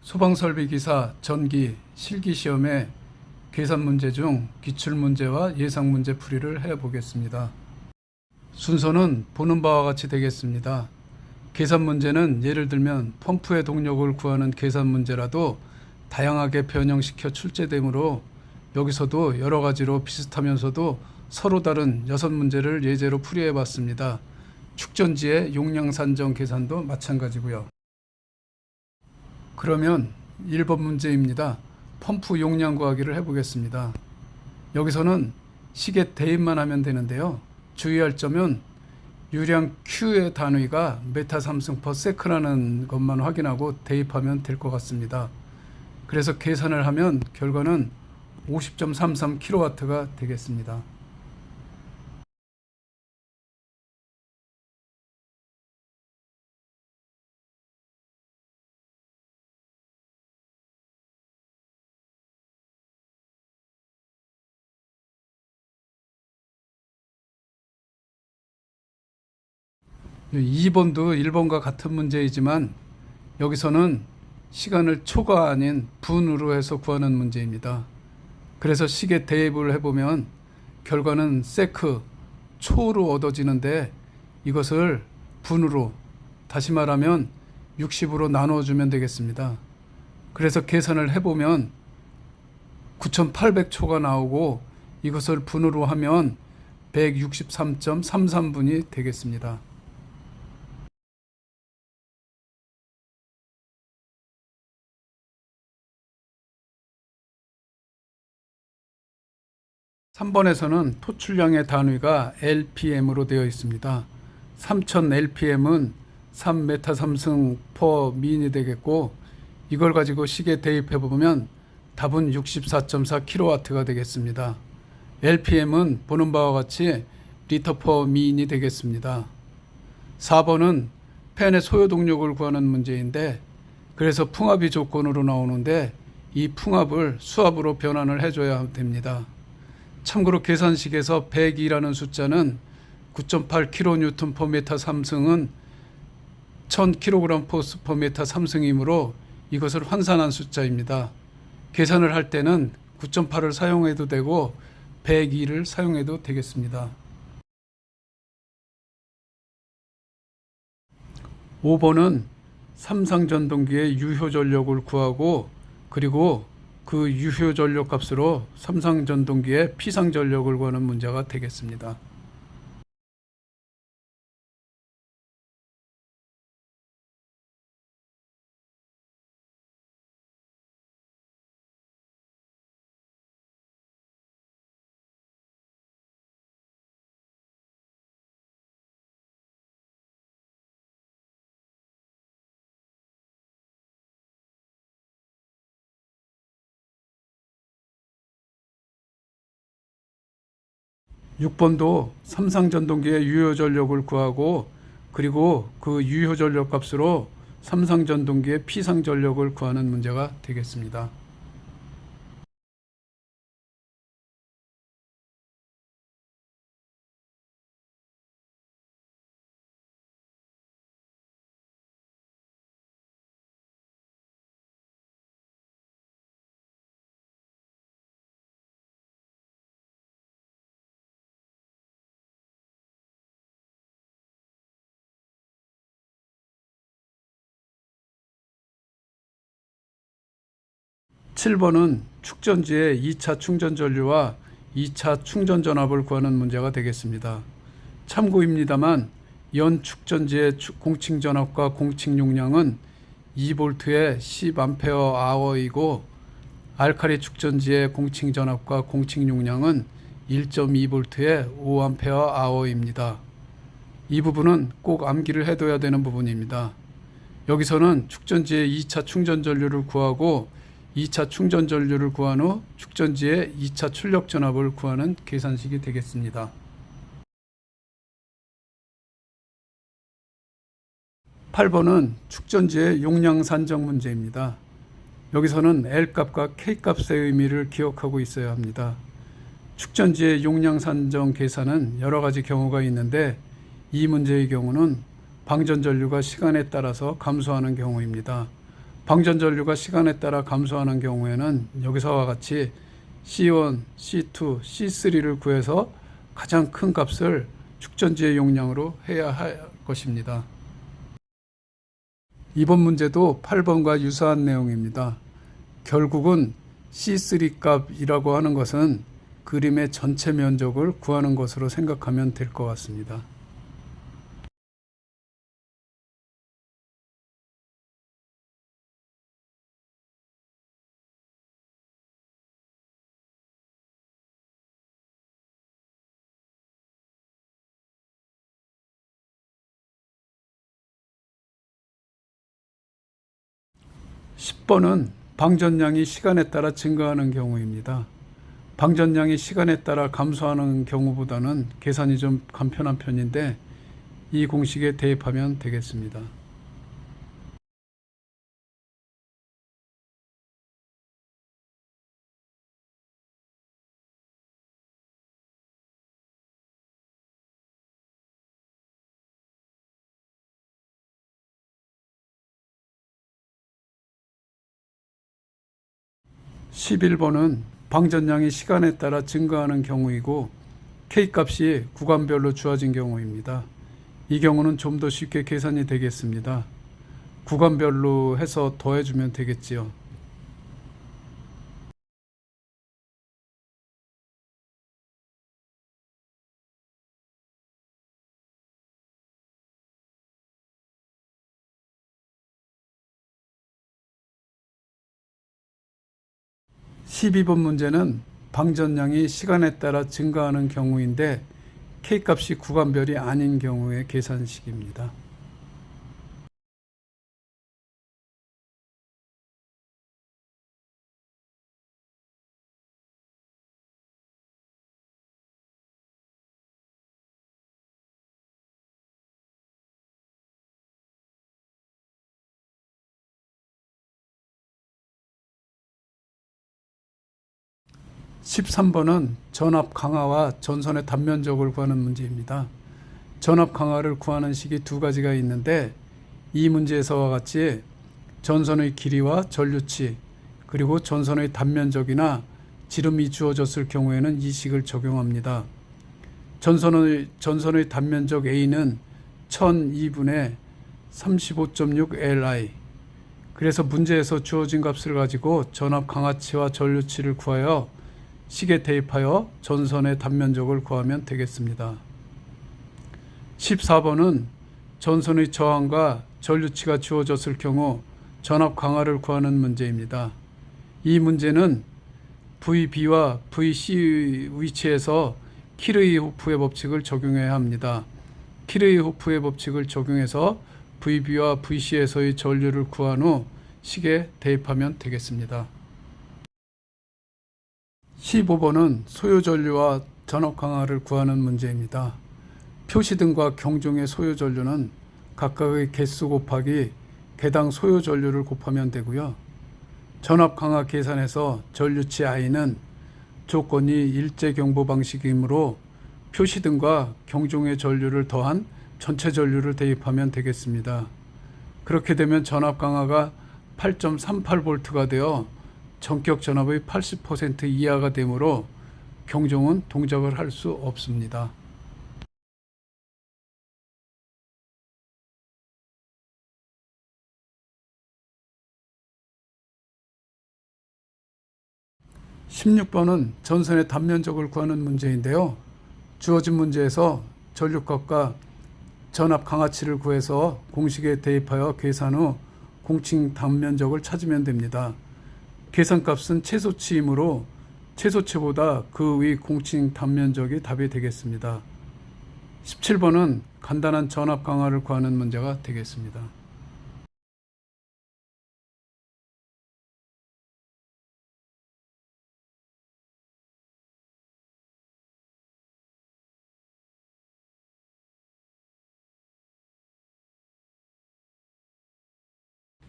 소방설비기사 전기 실기시험의 계산 문제 중 기출문제와 예상문제 풀이를 해보겠습니다. 순서는 보는 바와 같이 되겠습니다. 계산 문제는 예를 들면 펌프의 동력을 구하는 계산 문제라도 다양하게 변형시켜 출제되므로 여기서도 여러 가지로 비슷하면서도 서로 다른 6문제를 예제로 풀이해 봤습니다. 축전지의 용량 산정 계산도 마찬가지고요. 그러면 1번 문제입니다. 펌프 용량 구하기를 해보겠습니다. 여기서는 시계 대입만 하면 되는데요. 주의할 점은 유량 Q의 단위가 메타삼승 퍼 세크라는 것만 확인하고 대입하면 될 것 같습니다. 그래서 계산을 하면 결과는 50.33kW가 되겠습니다. 네, 2번도 1번과 같은 문제이지만 여기서는 시간을 초가 아닌 분으로 해서 구하는 문제입니다. 그래서 시계 대입을 해보면 결과는 세크, 초로 얻어지는데 이것을 분으로, 다시 말하면 60으로 나눠주면 되겠습니다. 그래서 계산을 해보면 9800초가 나오고 이것을 분으로 하면 163.33분이 되겠습니다. 3번에서는 토출량의 단위가 LPM으로 되어 있습니다. 3000 LPM은 3메타삼승 퍼 미인이 되겠고 이걸 가지고 시계 대입해 보면 답은 64.4kW가 되겠습니다. LPM은 보는 바와 같이 리터 퍼 미인이 되겠습니다. 4번은 팬의 소요 동력을 구하는 문제인데 그래서 풍압이 조건으로 나오는데 이 풍압을 수압으로 변환을 해줘야 됩니다. 참고로 계산식에서 102라는 숫자는 9.8kN per 메타 삼승은 1000kg 포스 per 메타 삼승이므로 이것을 환산한 숫자입니다. 계산을 할 때는 9.8을 사용해도 되고 102를 사용해도 되겠습니다. 5번은 삼상전동기의 유효전력을 구하고 그리고 그 유효전력 값으로 삼상전동기의 피상전력을 구하는 문제가 되겠습니다. 육 번도 삼상전동기의 유효전력을 구하고 그리고 그 유효전력 값으로 삼상전동기의 피상전력을 구하는 문제가 되겠습니다. 칠 번은 축전지의 2차 충전 전류와 2차 충전 전압을 구하는 문제가 되겠습니다. 참고입니다만 연 축전지의 공칭 전압과 공칭 용량은 2V의 10A/h이고 알칼리 축전지의 공칭 전압과 공칭 용량은 1.2V의 5A/h입니다. 이 부분은 꼭 암기를 해둬야 되는 부분입니다. 여기서는 축전지의 2차 충전 전류를 구하고 2차 충전 전류를 구한 후 축전지의 2차 출력 전압을 구하는 계산식이 되겠습니다. 8번은 축전지의 용량 산정 문제입니다. 여기서는 L값과 K값의 의미를 기억하고 있어야 합니다. 축전지의 용량 산정 계산은 여러 가지 경우가 있는데 이 문제의 경우는 방전 전류가 시간에 따라서 감소하는 경우입니다. 방전 전류가 시간에 따라 감소하는 경우에는 여기서와 같이 C1, C2, C3를 구해서 가장 큰 값을 축전지의 용량으로 해야 할 것입니다. 이번 문제도 8번과 유사한 내용입니다. 결국은 C3 값이라고 하는 것은 그림의 전체 면적을 구하는 것으로 생각하면 될 것 같습니다. (10번은) 방전량이 시간에 따라 증가하는 경우입니다. 방전량이 시간에 따라 감소하는 경우보다는 계산이 좀 간편한 편인데 이 공식에 대입하면 되겠습니다. (11번은) 방전량이 시간에 따라 증가하는 경우이고 K값이 구간별로 주어진 경우입니다. 이 경우는 좀 더 쉽게 계산이 되겠습니다. 구간별로 해서 더해주면 되겠지요. (12번) 문제는 방전량이 시간에 따라 증가하는 경우인데 K값이 구간별이 아닌 경우의 계산식입니다. (13번은) 전압 강화와 전선의 단면적을 구하는 문제입니다. 전압 강화를 구하는 식이 두 가지가 있는데 이 문제에서와 같이 전선의 길이와 전류치 그리고 전선의 단면적이나 지름이 주어졌을 경우에는 이 식을 적용합니다. 전선의 단면적 A는 1002분의 35.6 Li. 그래서 문제에서 주어진 값을 가지고 전압 강화치와 전류치를 구하여 식에 대입하여 전선의 단면적을 구하면 되겠습니다. 14번은 전선의 저항과 전류치가 주어졌을 경우 전압 강화를 구하는 문제입니다. 이 문제는 VB와 VC의 위치에서 키르이호프의 법칙을 적용해야 합니다. 키르이호프의 법칙을 적용해서 VB와 VC에서의 전류를 구한 후 식에 대입하면 되겠습니다. 15번은 소요 전류와 전압 강화를 구하는 문제입니다. 표시등과 경종의 소요 전류는 각각의 개수 곱하기 개당 소요 전류를 곱하면 되고요. 전압 강화 계산에서 전류치 I는 조건이 일제 경보 방식이므로 표시등과 경종의 전류를 더한 전체 전류를 대입하면 되겠습니다. 그렇게 되면 전압 강화가 8.38V가 되어 전격 전압의 80% 이하가 되므로 경종은 동작을 할 수 없습니다. (16번은) 전선의 단면적을 구하는 문제인데요. 주어진 문제에서 전류값과 전압 강화치를 구해서 공식에 대입하여 계산 후 공칭 단면적을 찾으면 됩니다. 계산값은 최소치이므로 최소치보다 그 위 공칭 단면적이 답이 되겠습니다. 17번은 간단한 전압 강화를 구하는 문제가 되겠습니다.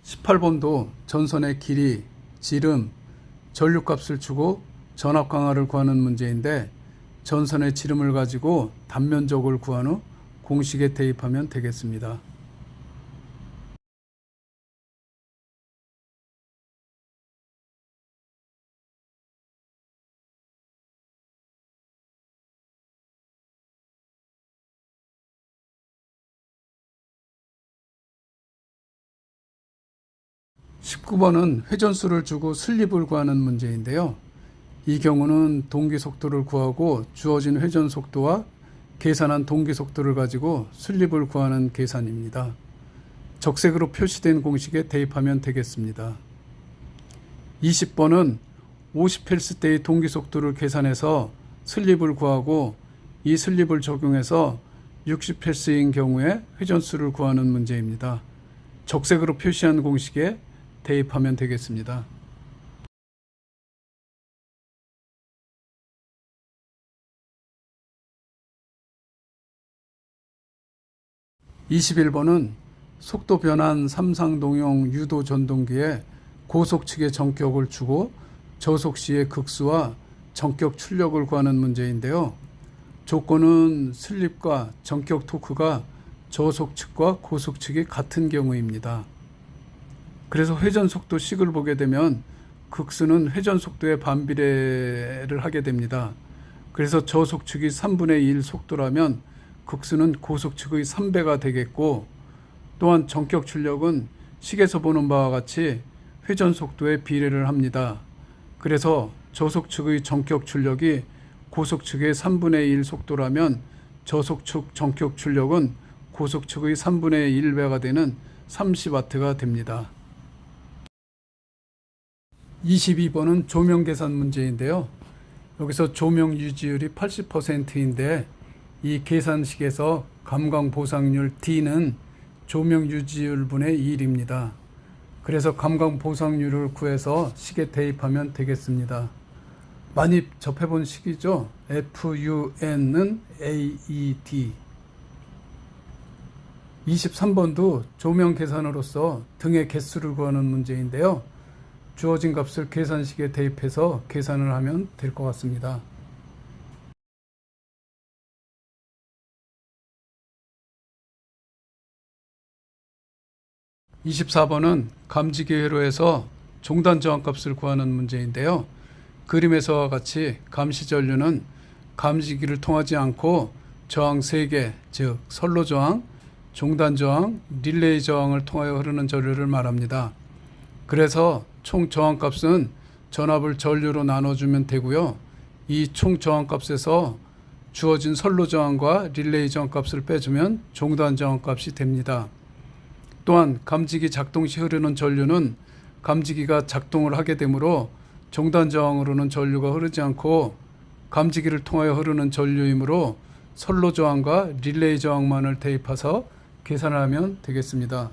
(18번도) 전선의 길이, 지름, 전류값을 주고 전압 강화를 구하는 문제인데 전선의 지름을 가지고 단면적을 구한 후 공식에 대입하면 되겠습니다. 19번은 회전수를 주고 슬립을 구하는 문제인데요. 이 경우는 동기 속도를 구하고 주어진 회전 속도와 계산한 동기 속도를 가지고 슬립을 구하는 계산입니다. 적색으로 표시된 공식에 대입하면 되겠습니다. 20번은 50헬스대의 동기 속도를 계산해서 슬립을 구하고 이 슬립을 적용해서 60헬스인 경우에 회전수를 구하는 문제입니다. 적색으로 표시한 공식에 대입하면 되겠습니다. 21번은 속도 변환 삼상동용 유도 전동기에 고속 측의 전격을 주고 저속 시의 극수와 전격 출력을 구하는 문제인데요. 조건은 슬립과 전격 토크가 저속 측과 고속 측이 같은 경우입니다. 그래서 회전 속도 식을 보게 되면 극수는 회전 속도의 반비례를 하게 됩니다. 그래서 저속 측이 3분의 1 속도라면 극수는 고속 측의 3배가 되겠고, 또한 전격 출력은 식에서 보는 바와 같이 회전 속도에 비례를 합니다. 그래서 저속 측의 전격 출력이 고속 측의 3분의 1 속도라면 저속 측 전격 출력은 고속 측의 3분의 1배가 되는 30W가 됩니다. 22번은 조명 계산 문제인데요. 여기서 조명 유지율이 80%인데 이 계산식에서 감광 보상률 D는 조명 유지율 분의 1입니다. 그래서 감광 보상률을 구해서 식에 대입하면 되겠습니다. 많이 접해본 식이죠. FUN은 AED. 23번도 조명 계산으로서 등의 개수를 구하는 문제인데요. 주어진 값을 계산식에 대입해서 계산을 하면 될 것 같습니다. 24번은 감지기 회로에서 종단 저항값을 구하는 문제인데요. 그림에서와 같이 감시 전류는 감지기를 통하지 않고 저항 3개, 즉 선로 저항, 종단 저항, 릴레이 저항을 통하여 흐르는 전류를 말합니다. 그래서 총 저항값은 전압을 전류로 나눠주면 되고요. 이 총 저항값에서 주어진 선로 저항과 릴레이 저항값을 빼주면 종단 저항값이 됩니다. 또한 감지기 작동 시 흐르는 전류는 감지기가 작동을 하게 되므로 종단 저항으로는 전류가 흐르지 않고 감지기를 통하여 흐르는 전류이므로 선로 저항과 릴레이 저항만을 대입해서 계산을 하면 되겠습니다.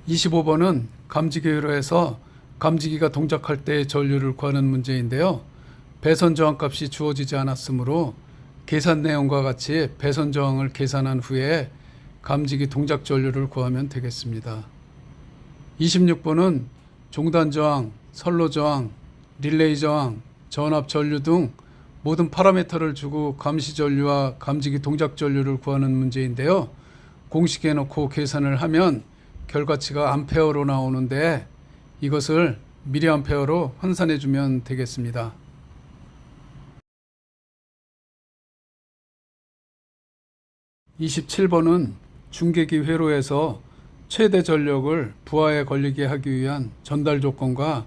25번은 감지기 회로에서 감지기가 동작할 때의 전류를 구하는 문제인데요. 배선 저항값이 주어지지 않았으므로 계산 내용과 같이 배선 저항을 계산한 후에 감지기 동작 전류를 구하면 되겠습니다. 26번은 종단 저항, 선로 저항, 릴레이 저항, 전압 전류 등 모든 파라미터를 주고 감시 전류와 감지기 동작 전류를 구하는 문제인데요. 공식에 넣고 계산을 하면 결과치가 암페어로 나오는데 이것을 미리암페어로 환산해 주면 되겠습니다. 27번은 중계기 회로에서 최대 전력을 부하에 걸리게 하기 위한 전달 조건과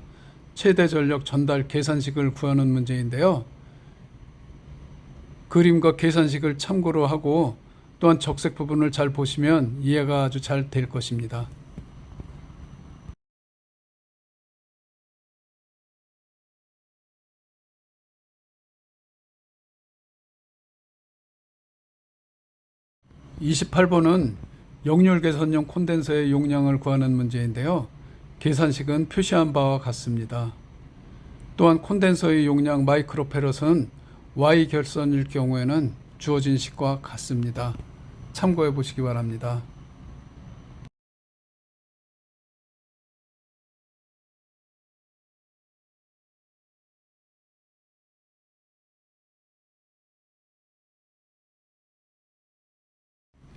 최대 전력 전달 계산식을 구하는 문제인데요. 그림과 계산식을 참고로 하고 또한 적색 부분을 잘 보시면 이해가 아주 잘 될 것입니다. (28번은) 역률 개선용 콘덴서의 용량을 구하는 문제인데요. 계산식은 표시한 바와 같습니다. 또한 콘덴서의 용량 마이크로페럿은 Y 결선일 경우에는 주어진 식과 같습니다. 참고해 보시기 바랍니다.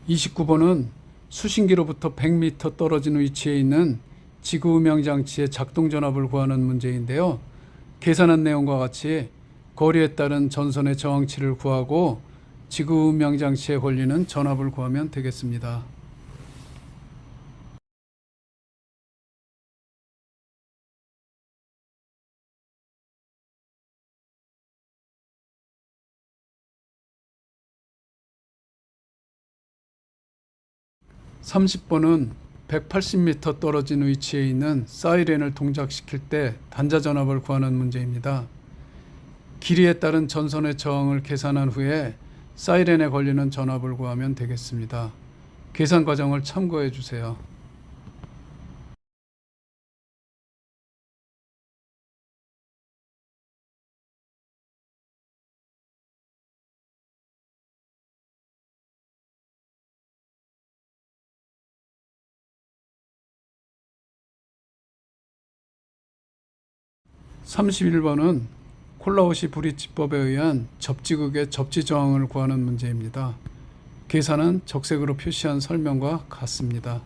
(29번은) 수신기로부터 100m 떨어진 위치에 있는 지구음향장치의 작동전압을 구하는 문제인데요. 계산한 내용과 같이 거리에 따른 전선의 저항치를 구하고 지구음향장치에 걸리는 전압을 구하면 되겠습니다. 30번은 180m 떨어진 위치에 있는 사이렌을 동작시킬 때 단자 전압을 구하는 문제입니다. 길이에 따른 전선의 저항을 계산한 후에 사이렌에 걸리는 전압을 구하면 되겠습니다. 계산 과정을 참고해 주세요. 31번은 콜라우시 브릿지법에 의한 접지극의 접지 저항을 구하는 문제입니다. 계산은 적색으로 표시한 설명과 같습니다.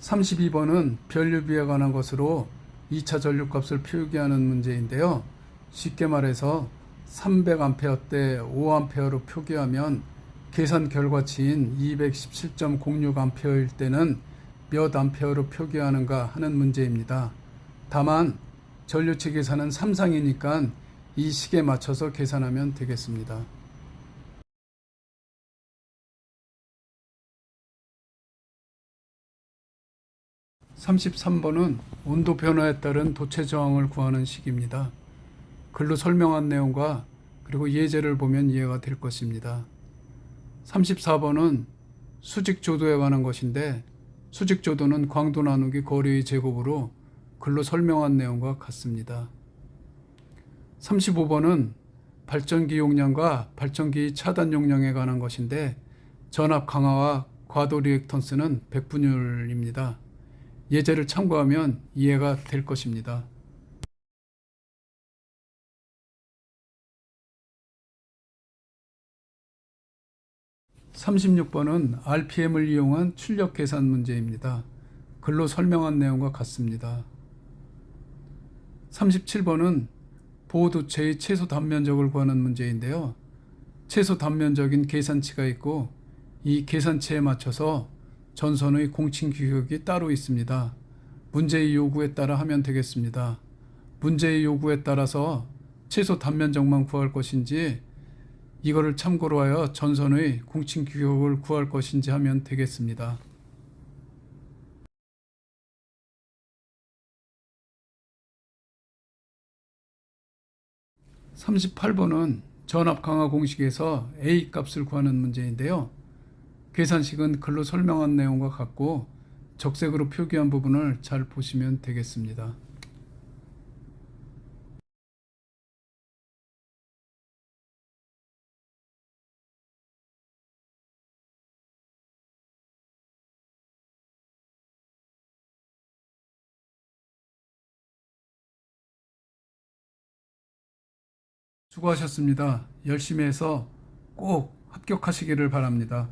32번은 변류비에 관한 것으로 2차 전류값을 표기하는 문제인데요. 쉽게 말해서 300A 대 5A로 표기하면 계산 결과치인 217.06A일 때는 몇 암페어로 표기하는가 하는 문제입니다. 다만 전류치 계산은 3상이니까 이 식에 맞춰서 계산하면 되겠습니다. 33번은 온도 변화에 따른 도체 저항을 구하는 식입니다. 글로 설명한 내용과 그리고 예제를 보면 이해가 될 것입니다. 34번은 수직조도에 관한 것인데 수직조도는 광도 나누기 거리의 제곱으로 글로 설명한 내용과 같습니다. 35번은 발전기 용량과 발전기 차단 용량에 관한 것인데 전압 강화와 과도 리액턴스는 백분율입니다. 예제를 참고하면 이해가 될 것입니다. 36번은 RPM을 이용한 출력 계산 문제입니다. 글로 설명한 내용과 같습니다. 37번은 보호도체의 최소 단면적을 구하는 문제인데요. 최소 단면적인 계산치가 있고 이 계산치에 맞춰서 전선의 공칭 규격이 따로 있습니다. 문제의 요구에 따라 하면 되겠습니다. 문제의 요구에 따라서 최소 단면적만 구할 것인지 이거를 참고로 하여 전선의 공칭 규격을 구할 것인지 하면 되겠습니다. 38번은 전압 강화 공식에서 A 값을 구하는 문제인데요. 계산식은 글로 설명한 내용과 같고 적색으로 표기한 부분을 잘 보시면 되겠습니다. 수고하셨습니다. 열심히 해서 꼭 합격하시기를 바랍니다.